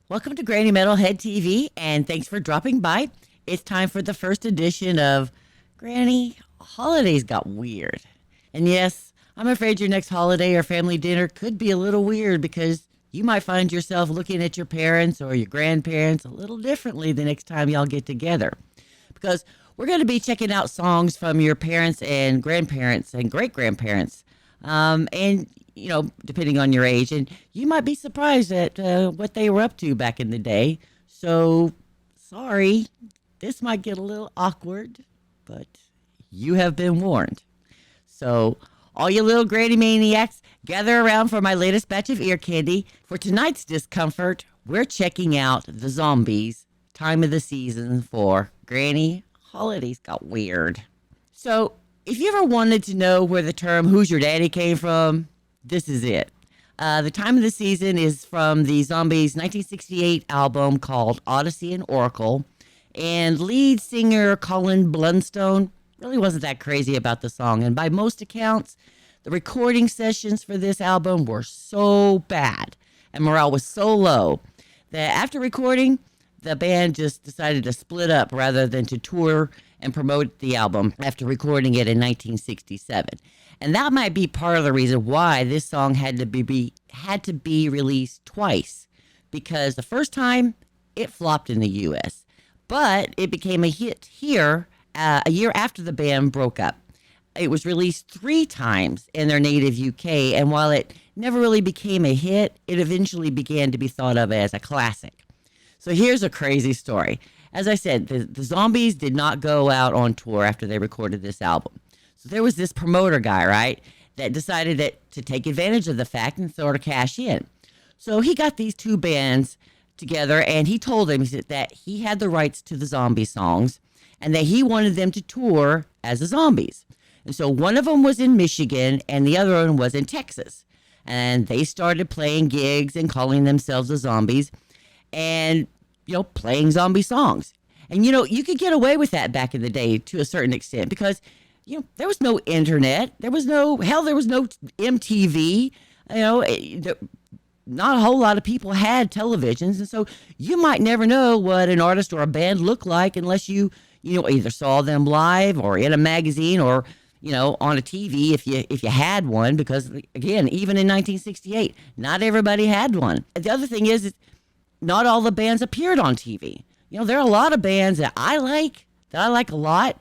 Welcome to Granny Metalhead TV, and thanks for dropping by. It's time for the first edition of Granny Holidays Got Weird. And yes, I'm afraid your next holiday or family dinner could be a little weird because you might find yourself looking at your parents or your grandparents a little differently the next time y'all get together. Because we're going to be checking out songs from your parents and grandparents and great grandparents. And depending on your age, and you might be surprised at what they were up to back in the day. So, sorry, this might get a little awkward, but you have been warned. So, all you little granny maniacs, gather around for my latest batch of ear candy. For tonight's discomfort, we're checking out the zombies, time of the season for Granny Holidays Got Weird. So, if you ever wanted to know where the term "Who's Your Daddy" came from, this is it. The time of the season is from the Zombies' 1968 album called Odyssey and Oracle. And lead singer Colin Blunstone really wasn't that crazy about the song. And by most accounts, the recording sessions for this album were so bad and morale was so low that after recording, the band just decided to split up rather than to tour and promote the album after recording it in 1967. And that might be part of the reason why this song had to be released twice, because the first time it flopped in the US, but it became a hit here a year after the band broke up. It was released three times in their native UK, and while it never really became a hit, it eventually began to be thought of as a classic. So here's a crazy story. As I said, the Zombies did not go out on tour after they recorded this album. So there was this promoter guy, right, that decided that to take advantage of the fact and sort of cash in. So he got these two bands together and he told them that he had the rights to the zombie songs and that he wanted them to tour as the Zombies. And so one of them was in Michigan and the other one was in Texas. And they started playing gigs and calling themselves the Zombies. And playing zombie songs. And, you could get away with that back in the day to a certain extent because, there was no internet. There was no MTV. Not a whole lot of people had televisions. And so you might never know what an artist or a band looked like unless you either saw them live or in a magazine or, on a TV if you had one. Because, again, even in 1968, not everybody had one. The other thing is not all the bands appeared on TV. There are a lot of bands that I like a lot,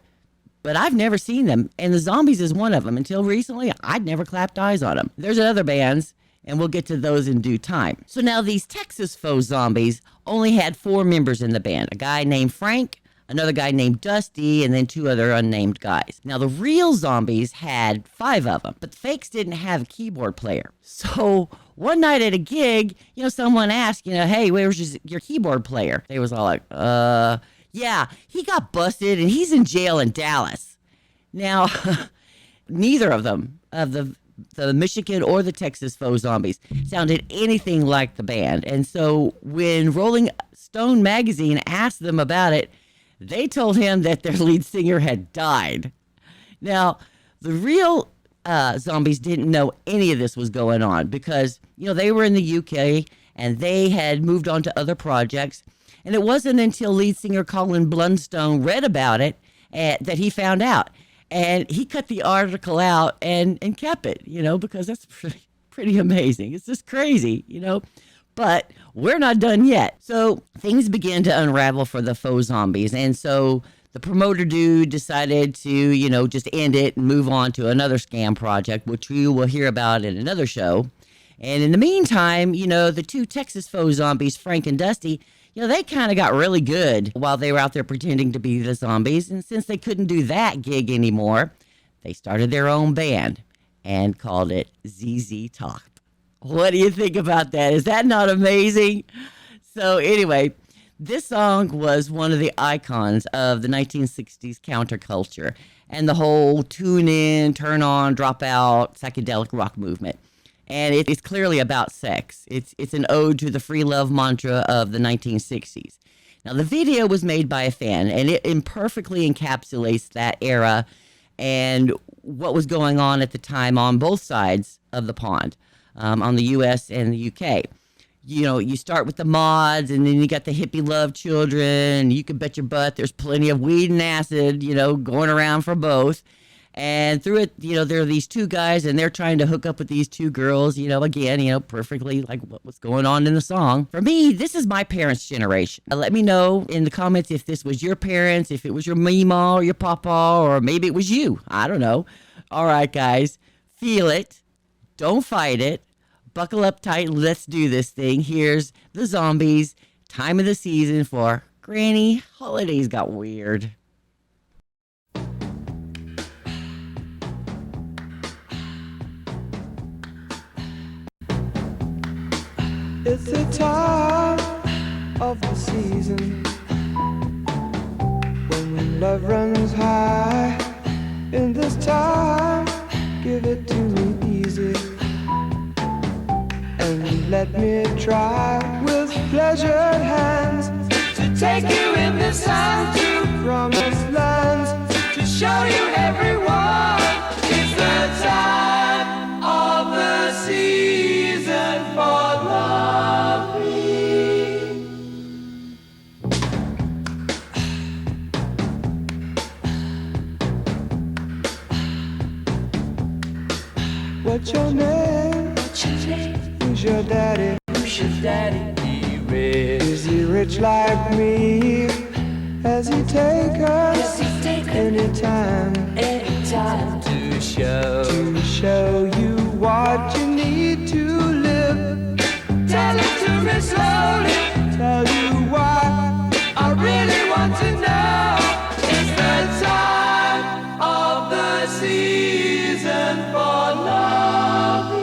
but I've never seen them. And the Zombies is one of them. Until recently, I'd never clapped eyes on them. There's other bands, and we'll get to those in due time. So now these Texas faux Zombies only had four members in the band. A guy named Frank, another guy named Dusty, and then two other unnamed guys. Now, the real Zombies had five of them, but the fakes didn't have a keyboard player. So one night at a gig, someone asked, hey, where's your keyboard player? They was all like, yeah, he got busted and he's in jail in Dallas. Now, neither of them, of the Michigan or the Texas faux Zombies, sounded anything like the band. And so when Rolling Stone magazine asked them about it, they told him that their lead singer had died. Now, the real Zombies didn't know any of this was going on because, they were in the UK and they had moved on to other projects. And it wasn't until lead singer Colin Blunstone read about it that he found out. And he cut the article out and kept it, because that's pretty amazing. It's just crazy, But we're not done yet. So things began to unravel for the faux Zombies. And so the promoter dude decided to, just end it and move on to another scam project, which you will hear about in another show. And in the meantime, the two Texas faux Zombies, Frank and Dusty, they kind of got really good while they were out there pretending to be the Zombies. And since they couldn't do that gig anymore, they started their own band and called it ZZ Top. What do you think about that? Is that not amazing? So anyway, this song was one of the icons of the 1960s counterculture and the whole tune in, turn on, drop out psychedelic rock movement. And it's clearly about sex. It's an ode to the free love mantra of the 1960s. Now, the video was made by a fan, and it imperfectly encapsulates that era and what was going on at the time on both sides of the pond, on the U.S. and the U.K. You start with the mods, and then you got the hippie love children. You can bet your butt there's plenty of weed and acid, going around for both. And through it, there are these two guys, and they're trying to hook up with these two girls, again, perfectly like what was going on in the song. For me, this is my parents' generation. Let me know in the comments if this was your parents, if it was your mama or your papa, or maybe it was you. I don't know. All right, guys, feel it. Don't fight it. Buckle up tight. Let's do this thing. Here's the Zombies. Time of the season for Granny. Holidays got weird. It's the time of the season when love runs high. In this time, give it to me easy, and let me try with pleasured hands to take you in the sun to promised lands, to show you everyone. It's the time of the season for loving. What's your name? Who's your daddy? Is he rich like me? Has he taken any time to show you what you need to live? Tell it to me slowly. Tell you why I really want to know. It's the time of the season for loving.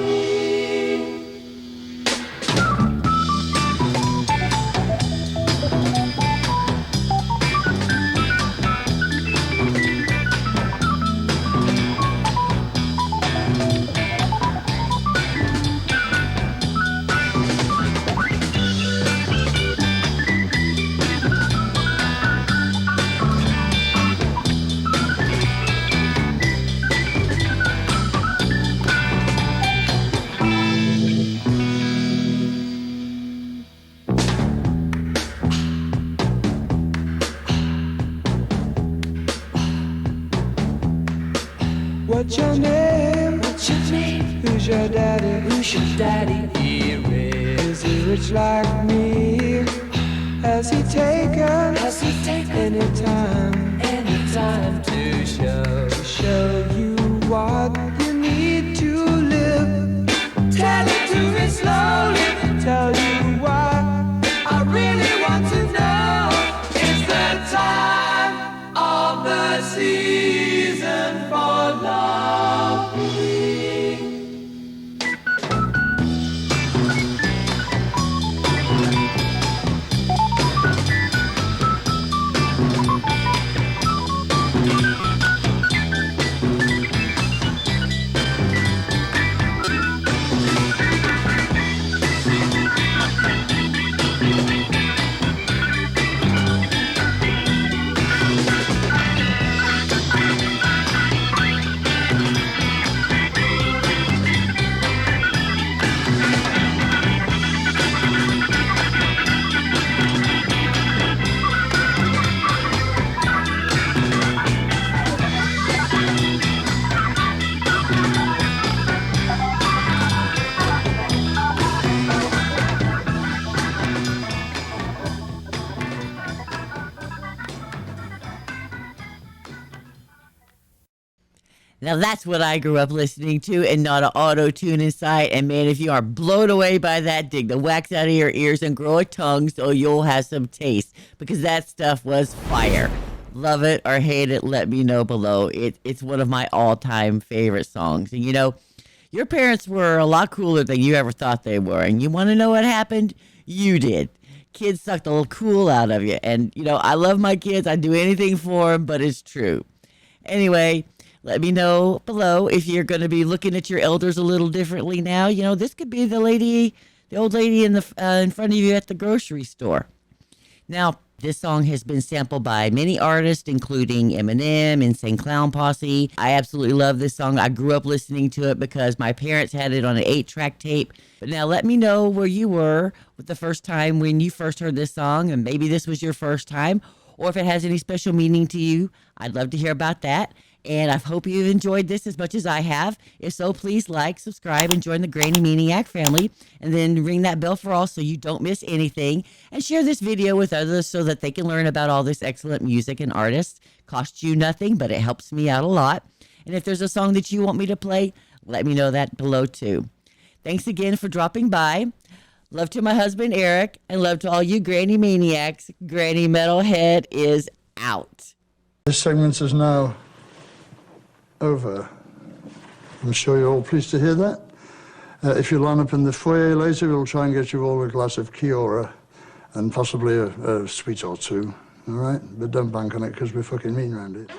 What's your name? Who's your daddy? Is he rich like me? Has he taken any time to show you what you need to live? Tell it to me slowly. Tell you why I really want to know. It's the time of the season for loving. Now that's what I grew up listening to, and not an auto tune in sight. And man, if you are blown away by that, dig the wax out of your ears and grow a tongue so you'll have some taste, because that stuff was fire. Love it or hate it, let me know below. It's one of my all-time favorite songs. And your parents were a lot cooler than you ever thought they were. And you want to know what happened? You did. Kids sucked a little cool out of you. And I love my kids. I'd do anything for them, but it's true. Anyway, let me know below if you're going to be looking at your elders a little differently now. This could be the old lady in front of you at the grocery store. Now, This song has been sampled by many artists, including Eminem, Insane Clown Posse. I absolutely love this song. I grew up listening to it because my parents had it on an 8-track tape. But now let me know where you were with the first time when you first heard this song, and maybe this was your first time, or if it has any special meaning to you. I'd love to hear about that. And I hope you've enjoyed this as much as I have. If so, please like, subscribe, and join the Granny Maniac family. And then ring that bell for all so you don't miss anything. And share this video with others so that they can learn about all this excellent music and artists. Costs you nothing, but it helps me out a lot. And if there's a song that you want me to play, let me know that below too. Thanks again for dropping by. Love to my husband, Eric, and love to all you Granny Maniacs. Granny Metalhead is out. This segment is now over. I'm sure you're all pleased to hear that. If you line up in the foyer later, we'll try and get you all a glass of Kiora and possibly a sweet or two, all right? But don't bank on it because we're fucking mean around it.